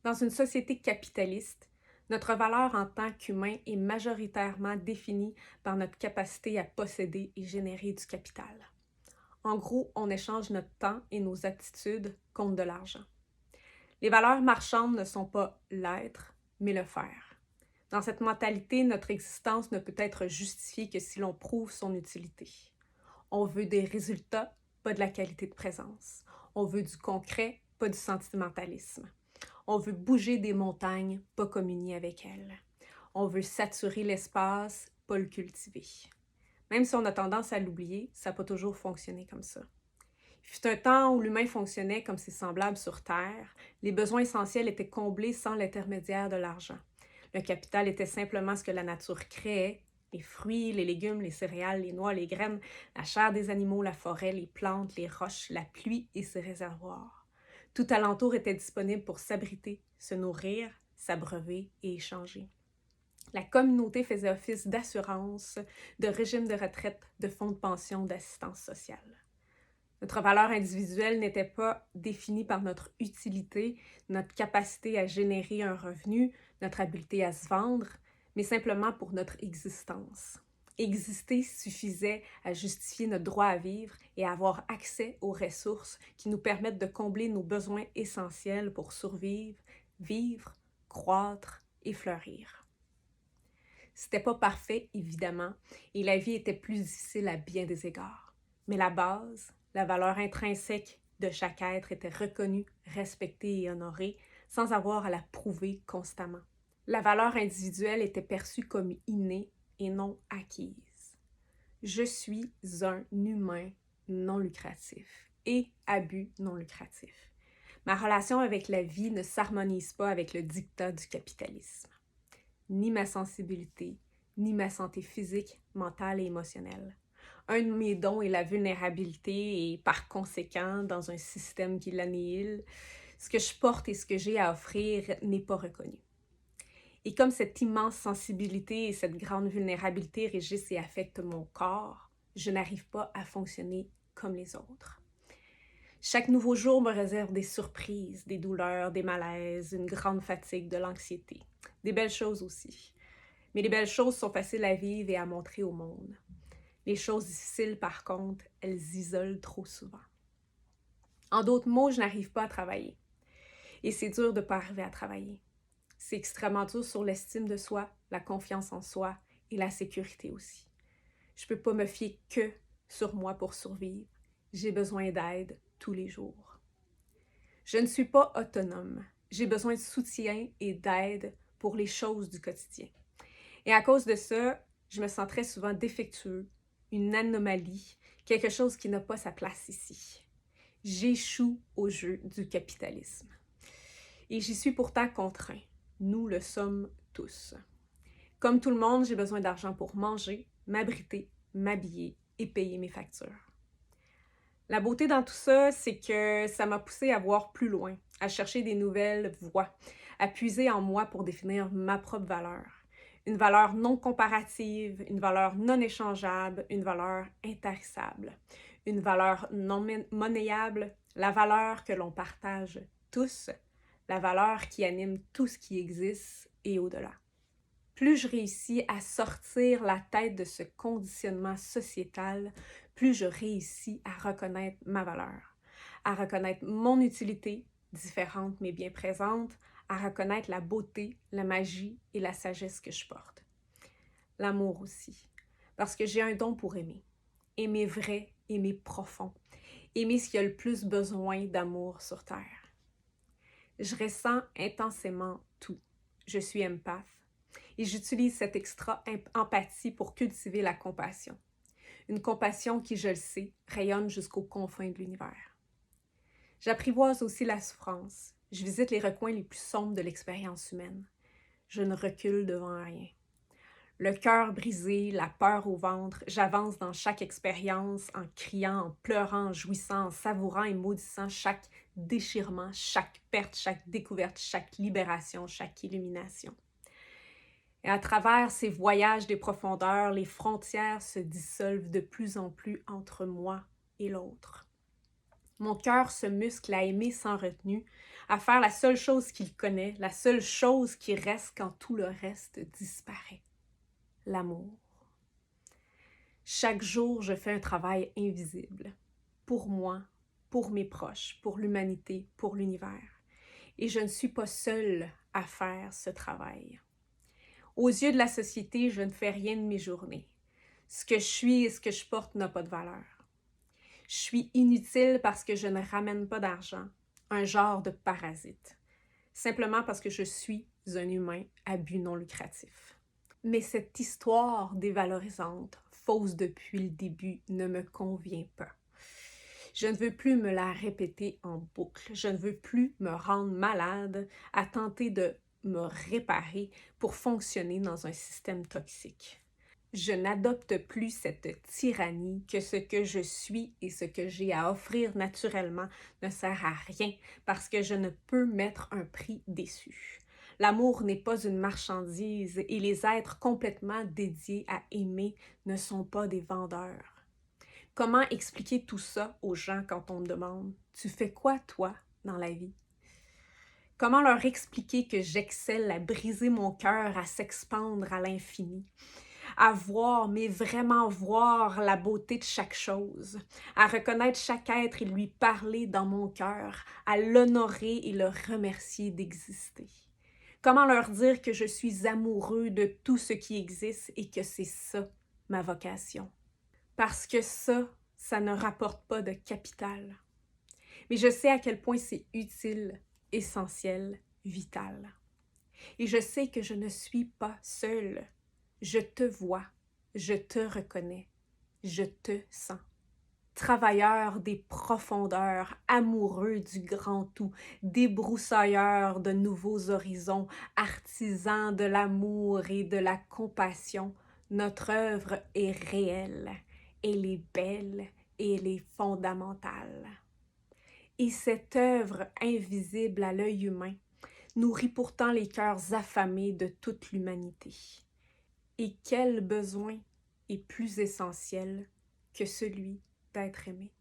Dans une société capitaliste, notre valeur en tant qu'humain est majoritairement définie par notre capacité à posséder et générer du capital. En gros, on échange notre temps et nos attitudes contre de l'argent. Les valeurs marchandes ne sont pas l'être, mais le faire. Dans cette mentalité, notre existence ne peut être justifiée que si l'on prouve son utilité. On veut des résultats, pas de la qualité de présence. On veut du concret, pas du sentimentalisme. On veut bouger des montagnes, pas communier avec elles. On veut saturer l'espace, pas le cultiver. Même si on a tendance à l'oublier, ça n'a pas toujours fonctionné comme ça. Il fut un temps où l'humain fonctionnait comme ses semblables sur Terre. Les besoins essentiels étaient comblés sans l'intermédiaire de l'argent. Le capital était simplement ce que la nature créait: les fruits, les légumes, les céréales, les noix, les graines, la chair des animaux, la forêt, les plantes, les roches, la pluie et ses réservoirs. Tout alentour était disponible pour s'abriter, se nourrir, s'abreuver et échanger. La communauté faisait office d'assurance, de régime de retraite, de fonds de pension, d'assistance sociale. Notre valeur individuelle n'était pas définie par notre utilité, notre capacité à générer un revenu, notre habileté à se vendre, mais simplement pour notre existence. Exister suffisait à justifier notre droit à vivre et à avoir accès aux ressources qui nous permettent de combler nos besoins essentiels pour survivre, vivre, croître et fleurir. C'était pas parfait, évidemment, et la vie était plus difficile à bien des égards. Mais la base, la valeur intrinsèque de chaque être était reconnue, respectée et honorée, sans avoir à la prouver constamment. La valeur individuelle était perçue comme innée et non acquise. Je suis un humain non lucratif et à but non lucratif. Ma relation avec la vie ne s'harmonise pas avec le diktat du capitalisme. Ni ma sensibilité, ni ma santé physique, mentale et émotionnelle. Un de mes dons est la vulnérabilité et par conséquent, dans un système qui l'annihile, ce que je porte et ce que j'ai à offrir n'est pas reconnu. Et comme cette immense sensibilité et cette grande vulnérabilité régissent et affectent mon corps, je n'arrive pas à fonctionner comme les autres. Chaque nouveau jour me réserve des surprises, des douleurs, des malaises, une grande fatigue, de l'anxiété. Des belles choses aussi. Mais les belles choses sont faciles à vivre et à montrer au monde. Les choses difficiles, par contre, elles isolent trop souvent. En d'autres mots, je n'arrive pas à travailler. Et c'est dur de ne pas arriver à travailler. C'est extrêmement dur sur l'estime de soi, la confiance en soi et la sécurité aussi. Je ne peux pas me fier que sur moi pour survivre. J'ai besoin d'aide tous les jours. Je ne suis pas autonome. J'ai besoin de soutien et d'aide pour les choses du quotidien. Et à cause de ça, je me sens très souvent défectueux, une anomalie, quelque chose qui n'a pas sa place ici. J'échoue au jeu du capitalisme. Et j'y suis pourtant contraint. Nous le sommes tous. Comme tout le monde, j'ai besoin d'argent pour manger, m'abriter, m'habiller et payer mes factures. La beauté dans tout ça, c'est que ça m'a poussée à voir plus loin, à chercher des nouvelles voies, à puiser en moi pour définir ma propre valeur. Une valeur non comparative, une valeur non échangeable, une valeur intarissable, une valeur non monnayable, la valeur que l'on partage tous, la valeur qui anime tout ce qui existe et au-delà. Plus je réussis à sortir la tête de ce conditionnement sociétal, plus je réussis à reconnaître ma valeur, à reconnaître mon utilité, différente mais bien présente, à reconnaître la beauté, la magie et la sagesse que je porte. L'amour aussi, parce que j'ai un don pour aimer. Aimer vrai, aimer profond, aimer ce qui a le plus besoin d'amour sur Terre. Je ressens intensément tout. Je suis empath. Et j'utilise cette extra empathie pour cultiver la compassion. Une compassion qui, je le sais, rayonne jusqu'aux confins de l'univers. J'apprivoise aussi la souffrance. Je visite les recoins les plus sombres de l'expérience humaine. Je ne recule devant rien. Le cœur brisé, la peur au ventre, j'avance dans chaque expérience en criant, en pleurant, en jouissant, en savourant et maudissant chaque déchirement, chaque perte, chaque découverte, chaque libération, chaque illumination. Et à travers ces voyages des profondeurs, les frontières se dissolvent de plus en plus entre moi et l'autre. Mon cœur se muscle à aimer sans retenue, à faire la seule chose qu'il connaît, la seule chose qui reste quand tout le reste disparaît. L'amour. Chaque jour, je fais un travail invisible. Pour moi, pour mes proches, pour l'humanité, pour l'univers. Et je ne suis pas seule à faire ce travail. Aux yeux de la société, je ne fais rien de mes journées. Ce que je suis et ce que je porte n'a pas de valeur. Je suis inutile parce que je ne ramène pas d'argent, un genre de parasite, simplement parce que je suis un humain à but non lucratif. Mais cette histoire dévalorisante, fausse depuis le début, ne me convient pas. Je ne veux plus me la répéter en boucle. Je ne veux plus me rendre malade à tenter de me réparer pour fonctionner dans un système toxique. Je n'adopte plus cette tyrannie que ce que je suis et ce que j'ai à offrir naturellement ne sert à rien parce que je ne peux mettre un prix dessus. L'amour n'est pas une marchandise et les êtres complètement dédiés à aimer ne sont pas des vendeurs. Comment expliquer tout ça aux gens quand on me demande « Tu fais quoi, toi, dans la vie? » Comment leur expliquer que j'excelle à briser mon cœur, à s'expandre à l'infini? À voir, mais vraiment voir la beauté de chaque chose, à reconnaître chaque être et lui parler dans mon cœur, à l'honorer et le remercier d'exister. Comment leur dire que je suis amoureux de tout ce qui existe et que c'est ça, ma vocation? Parce que ça ne rapporte pas de capital. Mais je sais à quel point c'est utile, essentiel, vital. Et je sais que je ne suis pas seule. Je te vois, je te reconnais, je te sens. Travailleur des profondeurs, amoureux du grand tout, débroussailleur de nouveaux horizons, artisan de l'amour et de la compassion, notre œuvre est réelle, elle est belle et elle est fondamentale. Et cette œuvre invisible à l'œil humain nourrit pourtant les cœurs affamés de toute l'humanité. Et quel besoin est plus essentiel que celui d'être aimé?